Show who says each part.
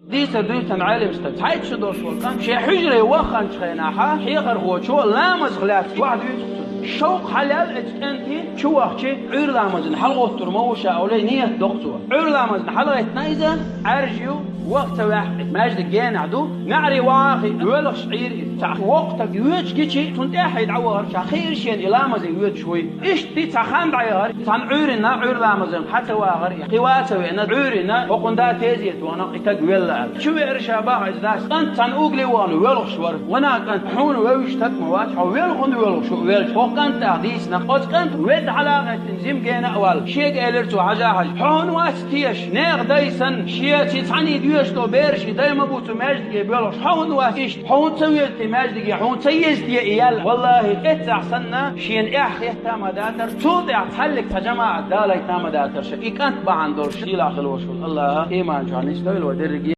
Speaker 1: ديسر دوتن عالم استد حيت شدور سولكان شي حجري وخن شخيناها حيغر هو شو لامز خلات واحد شوق حلال انتي شو اخشي عير لامزن حلقه ترموشا اولي نيه دقتوا عير لامزن حلقه نايزه ارجيو وقت واحد ماجد جين عدو نعري واخي ولخ عير تاع وقتك يوج جيتشي تنت احد عوار خير شين لامزن يوج شوي ايش تي تخان بعيار تن عيرنا عير لامزن حتى واغر قواسه وين عيرنا وقندا تيزيت وانا قتك ولا شو ارشابه ازداس انت تن اوغلي وان ولخ شور وانا كنت حون ويشتك موات ولخ ولخ شو ولخ كنت حديث نقص كنت ود علاقة تنزيم جينا أول شيء قالرتو عجاهج حون واستيش نيغ دايسن شيء تعني ديوش تو بيرشي دايما بوتو ماجد بيولوش حون واستيش حون سويت ماجد حون سيزت يا إيال والله اتحسنا شين إحخي تام داتر توضع تحلك تجمع دالك تام داتر شيء كانت بعندور شيء لا خلوش الله إيمان جانيش دويل ودرجي